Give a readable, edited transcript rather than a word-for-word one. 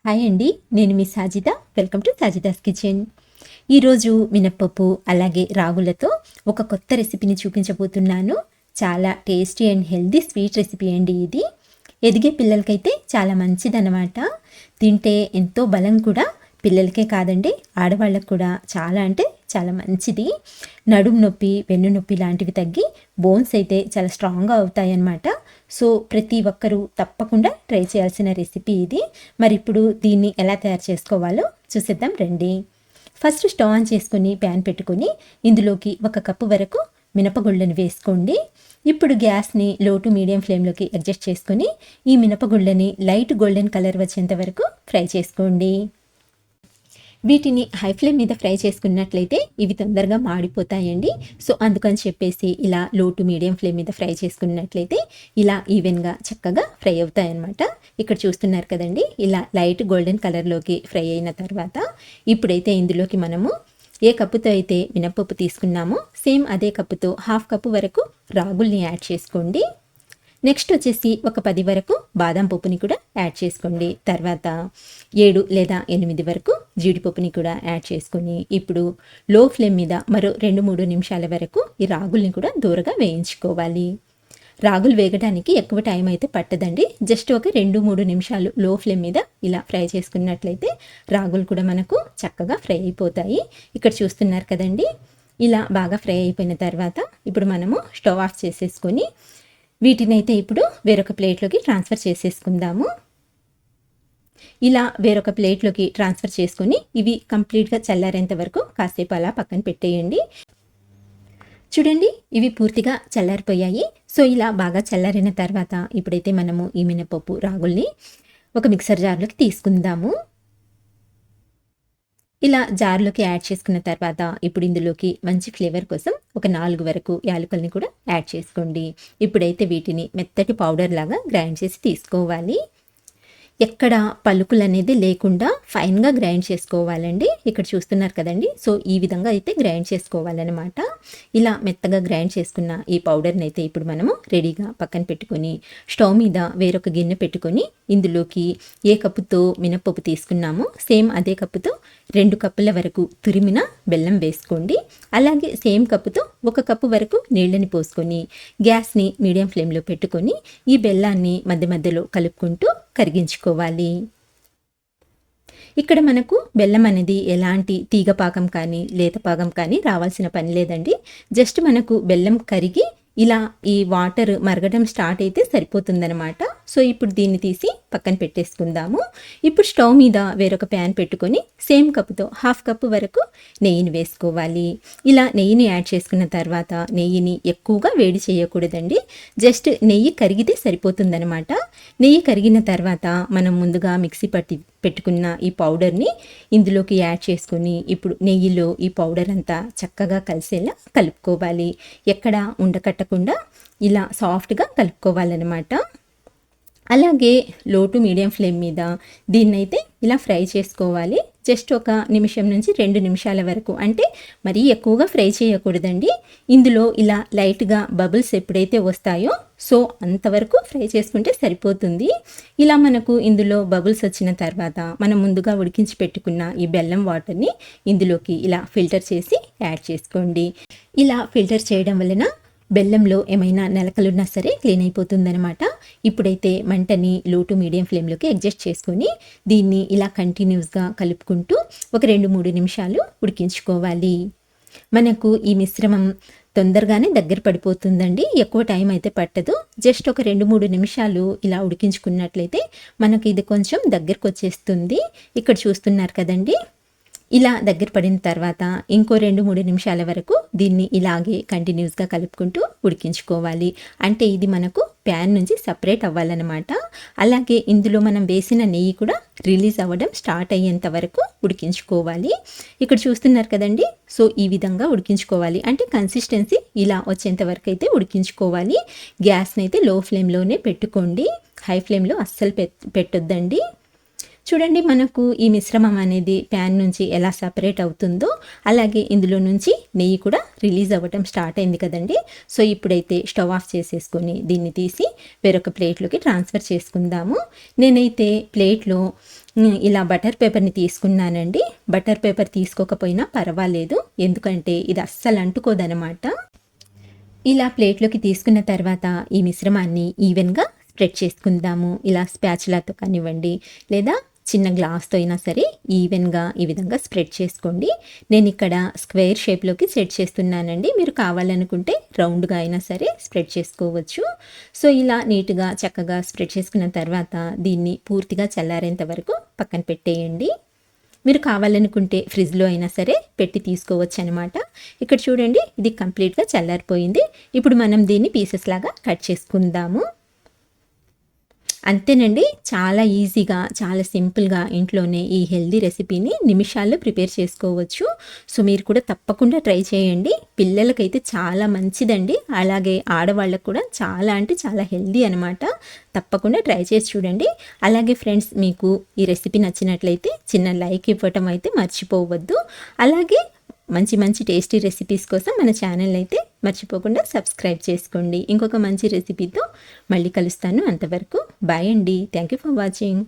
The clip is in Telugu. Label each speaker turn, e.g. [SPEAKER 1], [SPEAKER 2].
[SPEAKER 1] హాయ్ అండి, నేను మీ Sajida. Welcome to Sajida's kitchen. ఈరోజు మినప్పప్పు అలాగే రాగులతో ఒక కొత్త రెసిపీని చూపించబోతున్నాను. చాలా tasty and healthy sweet recipe అండి ఇది. ఎదిగే పిల్లలకైతే చాలా మంచిదన్నమాట. తింటే ఎంతో బలం కూడా. పిల్లలకే కాదండి, ఆడవాళ్ళకు కూడా చాలా అంటే చాలా మంచిది. నడుము నొప్పి, వెన్ను నొప్పి లాంటివి తగ్గి బోన్స్ అయితే చాలా స్ట్రాంగ్గా అవుతాయి అన్నమాట. సో ప్రతి ఒక్కరూ తప్పకుండా ట్రై చేయాల్సిన రెసిపీ ఇది. మరి ఇప్పుడు దీన్ని ఎలా తయారు చేసుకోవాలో చూసేద్దాం రండి. ఫస్ట్ స్టవ్ ఆన్ చేసుకొని ప్యాన్ పెట్టుకొని ఇందులోకి 1 కప్పు వరకు మినపగుళ్ళని వేసుకోండి. ఇప్పుడు గ్యాస్ని లో టు మీడియం ఫ్లేమ్లోకి అడ్జస్ట్ చేసుకొని ఈ మినపగుళ్ళని లైట్ గోల్డెన్ కలర్ వచ్చేంత వరకు ఫ్రై చేసుకోండి. వీటిని హై ఫ్లేమ్ మీద ఫ్రై చేసుకున్నట్లయితే ఇవి తొందరగా మాడిపోతాయండి. సో అందుకని చెప్పేసి ఇలా లో టు మీడియం ఫ్లేమ్ మీద ఫ్రై చేసుకున్నట్లయితే ఇలా ఈవెన్గా చక్కగా ఫ్రై అవుతాయన్నమాట. ఇక్కడ చూస్తున్నారు కదండి, ఇలా లైట్ గోల్డెన్ కలర్లోకి ఫ్రై అయిన తర్వాత ఇప్పుడైతే ఇందులోకి మనము ఏ కప్పుతో అయితే మినప్పప్పు తీసుకున్నామో సేమ్ అదే కప్పుతో 1/2 కప్పు వరకు రాగుల్ని యాడ్ చేసుకోండి. నెక్స్ట్ వచ్చేసి ఒక 10 వరకు బాదం పప్పుని కూడా యాడ్ చేసుకోండి. తర్వాత 7 లేదా 8 వరకు జీడిపప్పుని కూడా యాడ్ చేసుకొని ఇప్పుడు లో ఫ్లేమ్ మీద మరో 2-3 నిమిషాల వరకు ఈ రాగుల్ని కూడా దూరగా వేయించుకోవాలి. రాగులు వేగడానికి ఎక్కువ టైం అయితే పట్టదండి. జస్ట్ ఒక 2-3 నిమిషాలు లో ఫ్లేమ్ మీద ఇలా ఫ్రై చేసుకున్నట్లయితే రాగులు కూడా మనకు చక్కగా ఫ్రై అయిపోతాయి. ఇక్కడ చూస్తున్నారు కదండి, ఇలా బాగా ఫ్రై అయిపోయిన తర్వాత ఇప్పుడు మనము స్టవ్ ఆఫ్ చేసేసుకొని వీటినైతే ఇప్పుడు వేరొక ప్లేట్లోకి ట్రాన్స్ఫర్ చేసేసుకుందాము. ఇలా వేరొక ప్లేట్లోకి ట్రాన్స్ఫర్ చేసుకొని ఇవి కంప్లీట్గా చల్లారేంత వరకు కాసేపు అలా పక్కన పెట్టేయండి. చూడండి, ఇవి పూర్తిగా చల్లారిపోయాయి. సో ఇలా బాగా చల్లారిన తర్వాత ఇప్పుడైతే మనము ఈ మినపప్పు రాగుల్ని ఒక మిక్సర్ జార్లోకి తీసుకుందాము. ఇలా జార్లోకి యాడ్ చేసుకున్న తర్వాత ఇప్పుడు ఇందులోకి మంచి ఫ్లేవర్ కోసం ఒక 4 వరకు యాలకుల్ని కూడా యాడ్ చేసుకోండి. ఇప్పుడైతే వీటిని మెత్తటి పౌడర్ లాగా గ్రైండ్ చేసి తీసుకోవాలి. ఎక్కడ పలుకులు అనేది లేకుండా ఫైన్గా గ్రైండ్ చేసుకోవాలండి. ఇక్కడ చూస్తున్నారు కదండి, సో ఈ విధంగా అయితే గ్రైండ్ చేసుకోవాలన్నమాట. ఇలా మెత్తగా గ్రైండ్ చేసుకున్న ఈ పౌడర్ని అయితే ఇప్పుడు మనము రెడీగా పక్కన పెట్టుకొని స్టవ్ మీద వేరొక గిన్నె పెట్టుకొని ఇందులోకి ఏ కప్పుతో మినప్పప్పు తీసుకున్నామో సేమ్ అదే కప్పుతో 2 కప్పుల వరకు తురిమిన బెల్లం వేసుకోండి. అలాగే సేమ్ కప్పుతో 1 కప్పు వరకు నీళ్ళని పోసుకొని గ్యాస్ని మీడియం ఫ్లేమ్లో పెట్టుకొని ఈ బెల్లాన్ని మధ్య మధ్యలో కలుపుకుంటూ కరిగించుకోవాలి. ఇక్కడ మనకు బెల్లం అనేది ఎలాంటి తీగపాకం కానీ లేతపాకం కానీ రావాల్సిన పని లేదండి. జస్ట్ మనకు బెల్లం కరిగి ఇలా ఈ వాటర్ మరగడం స్టార్ట్ అయితే సరిపోతుందన్నమాట. సో ఇప్పుడు దీన్ని తీసి పక్కన పెట్టేసుకుందాము. ఇప్పుడు స్టవ్ మీద వేరొక ప్యాన్ పెట్టుకొని సేమ్ కప్పుతో 1/2 కప్పు వరకు నెయ్యిని వేసుకోవాలి. ఇలా నెయ్యిని యాడ్ చేసుకున్న తర్వాత నెయ్యిని ఎక్కువగా వేడి చేయకూడదండి. జస్ట్ నెయ్యి కరిగితే సరిపోతుందన్నమాట. నెయ్యి కరిగిన తర్వాత మనం ముందుగా మిక్సీ పెట్టుకున్న ఈ పౌడర్ని ఇందులోకి యాడ్ చేసుకొని ఇప్పుడు నెయ్యిలో ఈ పౌడర్ అంతా చక్కగా కలిసేలా కలుపుకోవాలి. ఎక్కడ ఉండకట్టకుండా ఇలా సాఫ్ట్గా కలుపుకోవాలన్నమాట. అలాగే లో టు మీడియం ఫ్లేమ్ మీద దీన్నైతే ఇలా ఫ్రై చేసుకోవాలి. జస్ట్ 1 నిమిషం నుంచి 2 నిమిషాల వరకు, అంటే మరీ ఎక్కువగా ఫ్రై చేయకూడదండి. ఇందులో ఇలా లైట్గా బబుల్స్ ఎప్పుడైతే వస్తాయో సో అంతవరకు ఫ్రై చేసుకుంటే సరిపోతుంది. ఇలా మనకు ఇందులో బబుల్స్ వచ్చిన తర్వాత మనం ముందుగా ఉడికించి పెట్టుకున్న ఈ బెల్లం వాటర్ని ఇందులోకి ఇలా ఫిల్టర్ చేసి యాడ్ చేసుకోండి. ఇలా ఫిల్టర్ చేయడం వలన బెల్లంలో ఏమైనా నలకలున్నా సరే క్లీన్ అయిపోతుందనమాట. ఇప్పుడైతే మంటని లో టు మీడియం ఫ్లేమ్లోకి అడ్జస్ట్ చేసుకొని దీన్ని ఇలా కంటిన్యూస్గా కలుపుకుంటూ ఒక 2-3 నిమిషాలు ఉడికించుకోవాలి. మనకు ఈ మిశ్రమం తొందరగానే దగ్గర పడిపోతుందండి, ఎక్కువ టైం అయితే పట్టదు. జస్ట్ ఒక 2-3 నిమిషాలు ఇలా ఉడికించుకున్నట్లయితే మనకి ఇది కొంచెం దగ్గరకు వచ్చేస్తుంది. ఇక్కడ చూస్తున్నారు కదండి, ఇలా దగ్గర పడిన తర్వాత ఇంకో 2-3 నిమిషాల వరకు దీన్ని ఇలాగే కంటిన్యూస్గా కలుపుకుంటూ ఉడికించుకోవాలి. అంటే ఇది మనకు ప్యాన్ నుంచి సపరేట్ అవ్వాలన్నమాట. అలాగే ఇందులో మనం వేసిన నెయ్యి కూడా రిలీజ్ అవ్వడం స్టార్ట్ అయ్యేంత వరకు ఉడికించుకోవాలి. ఇక్కడ చూస్తున్నారు కదండి, సో ఈ విధంగా ఉడికించుకోవాలి. అంటే కన్సిస్టెన్సీ ఇలా వచ్చేంత వరకు అయితే ఉడికించుకోవాలి. గ్యాస్ని అయితే లో ఫ్లేమ్లోనే పెట్టుకోండి, హై ఫ్లేమ్లో అస్సలు పెట్టొద్దండి. చూడండి, మనకు ఈ మిశ్రమం అనేది ప్యాన్ నుంచి ఎలా సపరేట్ అవుతుందో అలాగే ఇందులో నుంచి నెయ్యి కూడా రిలీజ్ అవ్వటం స్టార్ట్ అయింది కదండి. సో ఇప్పుడైతే స్టవ్ ఆఫ్ చేసేసుకొని దీన్ని తీసి వేరొక ప్లేట్లోకి ట్రాన్స్ఫర్ చేసుకుందాము. నేనైతే ప్లేట్లో ఇలా బటర్ పేపర్ని తీసుకున్నానండి. బటర్ పేపర్ తీసుకోకపోయినా పర్వాలేదు, ఎందుకంటే ఇది అస్సలు అంటుకోదనమాట. ఇలా ప్లేట్లోకి తీసుకున్న తర్వాత ఈ మిశ్రమాన్ని ఈవెన్గా స్ప్రెడ్ చేసుకుందాము. ఇలా స్పాచులాతో కానివ్వండి, లేదా చిన్న గ్లాస్తో అయినా సరే ఈవెన్గా ఈ విధంగా స్ప్రెడ్ చేసుకోండి. నేను ఇక్కడ స్క్వేర్ షేప్లోకి సెట్ చేస్తున్నానండి. మీరు కావాలనుకుంటే రౌండ్గా అయినా సరే స్ప్రెడ్ చేసుకోవచ్చు. సో ఇలా నీట్గా చక్కగా స్ప్రెడ్ చేసుకున్న తర్వాత దీన్ని పూర్తిగా చల్లారేంత వరకు పక్కన పెట్టేయండి. మీరు కావాలనుకుంటే ఫ్రిడ్జ్లో అయినా సరే పెట్టి తీసుకోవచ్చు అనమాట. ఇక్కడ చూడండి, ఇది కంప్లీట్గా చల్లారిపోయింది. ఇప్పుడు మనం దీన్ని పీసెస్ లాగా కట్ చేసుకుందాము. అంతేనండి, చాలా ఈజీగా, చాలా సింపుల్గా ఇంట్లోనే ఈ హెల్దీ రెసిపీని నిమిషాల్లో ప్రిపేర్ చేసుకోవచ్చు. సో మీరు కూడా తప్పకుండా ట్రై చేయండి. పిల్లలకైతే చాలా మంచిదండి, అలాగే ఆడవాళ్ళకు కూడా చాలా అంటే చాలా హెల్దీ అనమాట. తప్పకుండా ట్రై చేసి చూడండి. అలాగే ఫ్రెండ్స్, మీకు ఈ రెసిపీ నచ్చినట్లయితే చిన్న లైక్ ఇవ్వటం అయితే మర్చిపోవద్దు. అలాగే మంచి మంచి టేస్టీ రెసిపీస్ కోసం మన ఛానల్ అయితే మర్చిపోకుండా సబ్స్క్రైబ్ చేసుకోండి. ఇంకొక మంచి రెసిపీతో మళ్ళీ కలుస్తాను. అంతవరకు బాయ్ అండి. Thank you for watching.